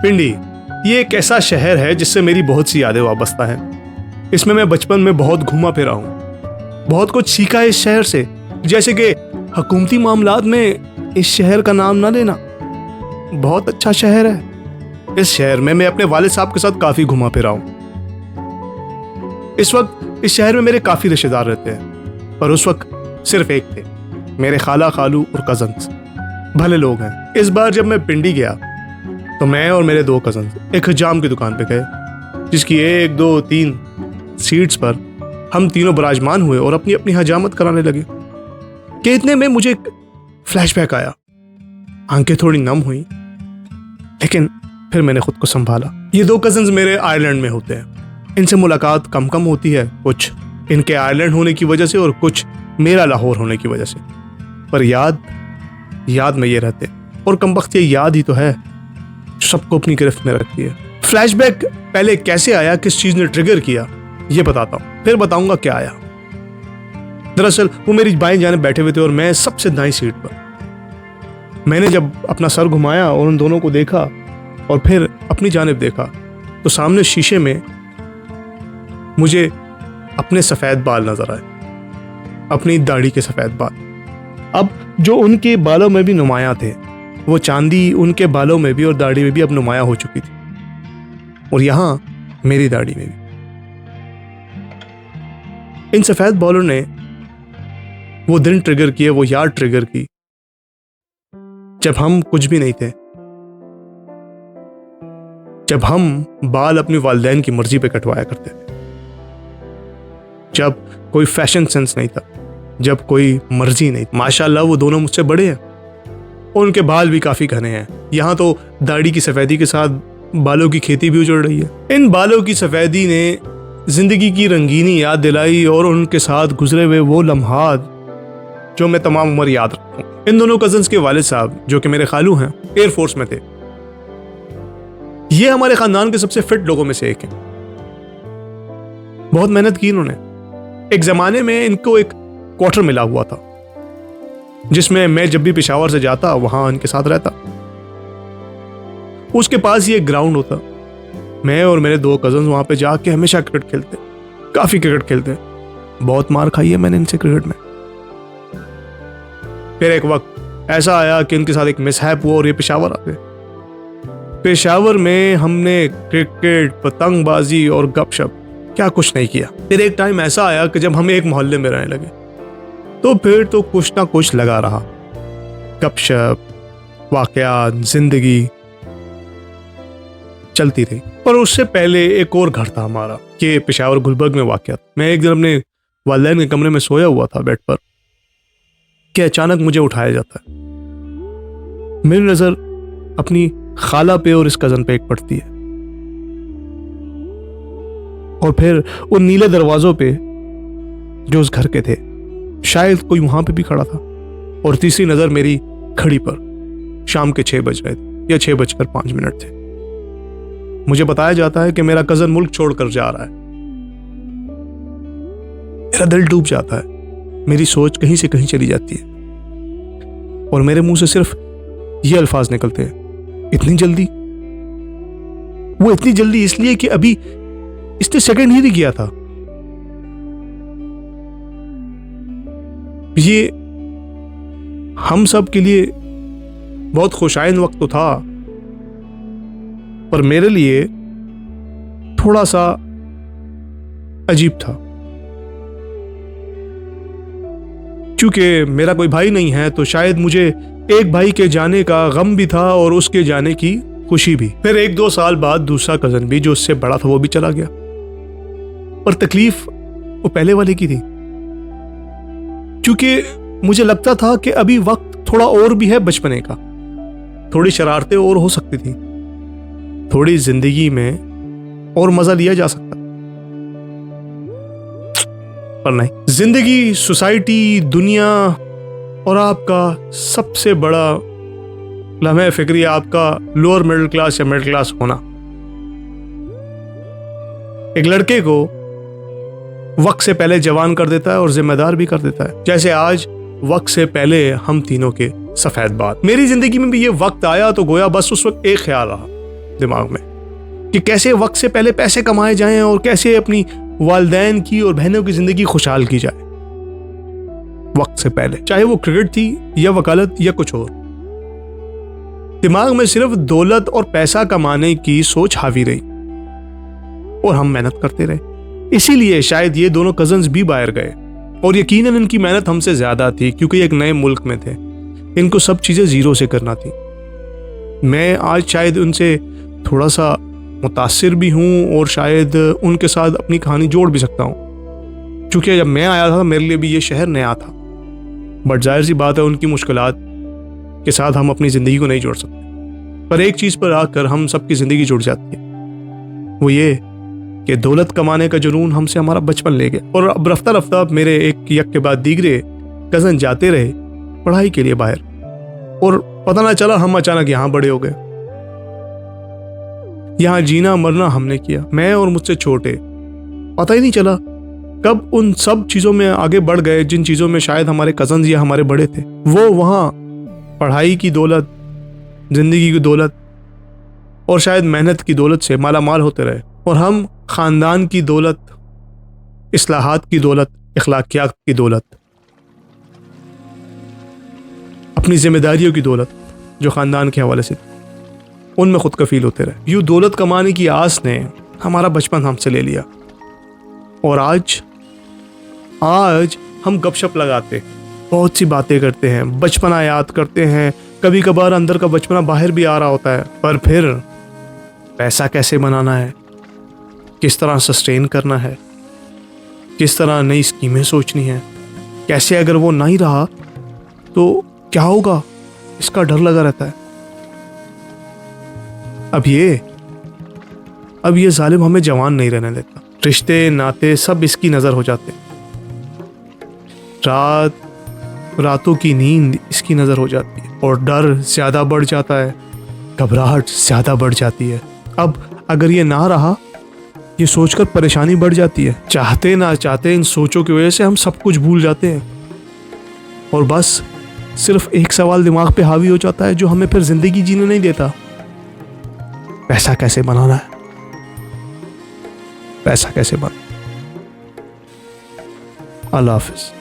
पिंडी ये एक ऐसा शहर है जिससे मेरी बहुत सी यादें वाबस्ता हैं। इसमें मैं बचपन में बहुत घूमा फिरा हूँ, बहुत कुछ सीखा है इस शहर से, जैसे कि हुकूमती मामलात में इस शहर का नाम ना लेना। बहुत अच्छा शहर है। इस शहर में मैं अपने वालिद साहब के साथ काफ़ी घुमा फिरा हूँ। इस वक्त इस शहर में मेरे काफ़ी रिश्तेदार रहते हैं, पर उस वक्त सिर्फ एक थे, मेरे खाला खालू और कज़न्स। भले लोग हैं। इस बार जब मैं पिंडी गया तो मैं और मेरे 2 कज़न्स एक हजाम की दुकान पे गए, जिसकी 1, 2, 3 सीट्स पर हम तीनों बराजमान हुए और अपनी अपनी हजामत कराने लगे कि इतने में मुझे एक फ्लैशबैक आया। आंखें थोड़ी नम हुई, लेकिन फिर मैंने खुद को संभाला। ये 2 कज़न्स मेरे आयरलैंड में होते हैं। इनसे मुलाकात कम कम होती है, कुछ इनके आयरलैंड होने की वजह से और कुछ मेरा लाहौर होने की वजह से। पर याद में ये रहते, और कमबख्त ये याद ही तो है जो सबको अपनी गिरफ्त में रखती है। फ्लैशबैक पहले कैसे आया, किस चीज ने ट्रिगर किया, ये बताता हूँ, फिर बताऊंगा क्या आया। दरअसल वो मेरी बाएं जानिब बैठे हुए थे और मैं सबसे दाईं सीट पर। मैंने जब अपना सर घुमाया और उन दोनों को देखा और फिर अपनी जानिब देखा तो सामने शीशे में मुझे अपने सफ़ेद बाल नजर आए, अपनी दाढ़ी के सफ़ेद बाल। अब जो उनके बालों में भी नुमायां थे, वो चांदी उनके बालों में भी और दाढ़ी में भी अब नुमायां हो चुकी थी, और यहां मेरी दाढ़ी में भी। इन सफेद बालों ने वो दिन ट्रिगर किए, वो याद ट्रिगर की जब हम कुछ भी नहीं थे, जब हम बाल अपनी वालिदैन की मर्जी पे कटवाया करते थे, जब कोई फैशन सेंस नहीं था, जब कोई मर्जी नहीं। माशाल्लाह वो दोनों मुझसे बड़े हैं और उनके बाल भी काफी घने हैं। यहाँ तो दाढ़ी की सफेदी के साथ बालों की खेती भी उजड़ रही है। इन बालों की सफेदी ने जिंदगी की रंगीनी याद दिलाई और उनके साथ गुजरे हुए वो लम्हात जो मैं तमाम उम्र याद रखूं। इन दोनों कजन्स के वालिद साहब, जो कि मेरे खालू हैं, एयरफोर्स में थे। ये हमारे खानदान के सबसे फिट लोगों में से एक हैं। बहुत मेहनत की इन्होंने। एक जमाने में इनको एक क्वार्टर मिला हुआ था, जिसमें मैं जब भी पेशावर से जाता वहां इनके साथ रहता। उसके पास ही एक ग्राउंड होता। मैं और मेरे 2 कजन वहां पे जाके हमेशा क्रिकेट खेलते, काफी क्रिकेट खेलते। बहुत मार खाई है मैंने इनसे क्रिकेट में। फिर एक वक्त ऐसा आया कि इनके साथ एक मिसहैप हुआ और ये पेशावर आ गए। पेशावर में हमने क्रिकेट, पतंगबाजी और गपशप क्या कुछ नहीं किया। फिर एक टाइम ऐसा आया कि जब हम एक मोहल्ले में रहने लगे तो फिर तो कुछ ना कुछ लगा रहा। गपशप, वाकयात, जिंदगी चलती रही। पर उससे पहले एक और घर था हमारा, कि पेशावर गुलबर्ग में वाक़या। मैं एक दिन अपने वालिदैन के कमरे में सोया हुआ था बेड पर कि अचानक मुझे उठाया जाता है। मेरी नजर अपनी खाला पे और इस कजन पे एक पड़ती है, और फिर उन नीले दरवाजों पे जो उस घर के थे। शायद कोई वहां पे भी खड़ा था। और तीसरी नजर मेरी घड़ी पर शाम के 6 बज रहे थे या 6:05 थे। मुझे बताया जाता है कि मेरा कजन मुल्क छोड़कर जा रहा है। मेरा दिल डूब जाता है, मेरी सोच कहीं से कहीं चली जाती है और मेरे मुंह से सिर्फ ये अल्फाज निकलते हैं, इतनी जल्दी। वो इतनी जल्दी इसलिए कि अभी इसने सेकंड ही नहीं किया था। ये हम सब के लिए बहुत खुशाइन वक्त तो था, पर मेरे लिए थोड़ा सा अजीब था, क्योंकि मेरा कोई भाई नहीं है। तो शायद मुझे एक भाई के जाने का गम भी था और उसके जाने की खुशी भी। फिर 1-2 साल बाद दूसरा कजन भी, जो उससे बड़ा था, वो भी चला गया। पर तकलीफ वो पहले वाले की थी, क्योंकि मुझे लगता था कि अभी वक्त थोड़ा और भी है बचपने का, थोड़ी शरारतें और हो सकती थी, थोड़ी जिंदगी में और मजा लिया जा सकता। पर नहीं, जिंदगी, सोसाइटी, दुनिया और आपका सबसे बड़ा लम्हे फिक्री आपका लोअर मिडिल क्लास या मिडिल क्लास होना। एक लड़के को वक्त से पहले जवान कर देता है और जिम्मेदार भी कर देता है, जैसे आज वक्त से पहले हम तीनों के सफेद बाल। मेरी जिंदगी में भी ये वक्त आया तो गोया बस उस वक्त एक ख्याल रहा दिमाग में कि कैसे वक्त से पहले पैसे कमाए जाएं और कैसे अपनी वालिदैन की और बहनों की जिंदगी खुशहाल की जाए वक्त से पहले, चाहे वो क्रिकेट थी या वकालत या कुछ और। दिमाग में सिर्फ दौलत और पैसा कमाने की सोच हावी रही और हम मेहनत करते रहे। इसीलिए शायद ये दोनों कजन्स भी बाहर गए और यकीनन इनकी मेहनत हमसे ज्यादा थी क्योंकि एक नए मुल्क में थे, इनको सब चीजें जीरो से करना थी। मैं आज शायद उनसे थोड़ा सा मुतासिर भी हूं और शायद उनके साथ अपनी कहानी जोड़ भी सकता हूं, क्योंकि जब मैं आया था मेरे लिए भी ये शहर नया था। बट जाहिर सी बात है उनकी मुश्किलात के साथ हम अपनी ज़िंदगी को नहीं जोड़ सकते। पर एक चीज़ पर आकर हम सबकी ज़िंदगी जुड़ जाती है, वो ये कि दौलत कमाने का जुनून हमसे हमारा बचपन ले गया। और अब रफ्ता रफ्ता मेरे एक यक के बाद दीगरे कज़न जाते रहे पढ़ाई के लिए बाहर, और पता ना चला हम अचानक यहाँ बड़े हो गए। यहाँ जीना मरना हमने किया, मैं और मुझसे छोटे। पता ही नहीं चला कब उन सब चीज़ों में आगे बढ़ गए जिन चीज़ों में शायद हमारे कज़न्स या हमारे बड़े थे। वो वहाँ पढ़ाई की दौलत, जिंदगी की दौलत और शायद मेहनत की दौलत से माला माल होते रहे, और हम ख़ानदान की दौलत, इस्लाहात की दौलत, अखलाकियात की दौलत, अपनी जिम्मेदारियों की दौलत जो ख़ानदान के हवाले से उनमें खुद कफील होते रहे। यूँ दौलत कमाने की आस ने हमारा बचपन हमसे ले लिया, और आज हम गपशप लगाते, बहुत सी बातें करते हैं, बचपना याद करते हैं, कभी कभार अंदर का बचपना बाहर भी आ रहा होता है। पर फिर पैसा कैसे बनाना है, किस तरह सस्टेन करना है, किस तरह नई स्कीमें सोचनी है, कैसे अगर वो नहीं रहा तो क्या होगा, इसका डर लगा रहता है। अब ये जालिम हमें जवान नहीं रहने देता। रिश्ते नाते सब इसकी नज़र हो जाते, रातों की नींद इसकी नज़र हो जाती है, और डर ज़्यादा बढ़ जाता है, घबराहट ज़्यादा बढ़ जाती है। अब अगर ये ना रहा, ये सोचकर परेशानी बढ़ जाती है। चाहते ना चाहते इन सोचों की वजह से हम सब कुछ भूल जाते हैं, और बस सिर्फ एक सवाल दिमाग पे हावी हो जाता है जो हमें फिर ज़िंदगी जीने नहीं देता। पैसा कैसे बनाना है, पैसा कैसे बना। अल्लाह हाफिज़।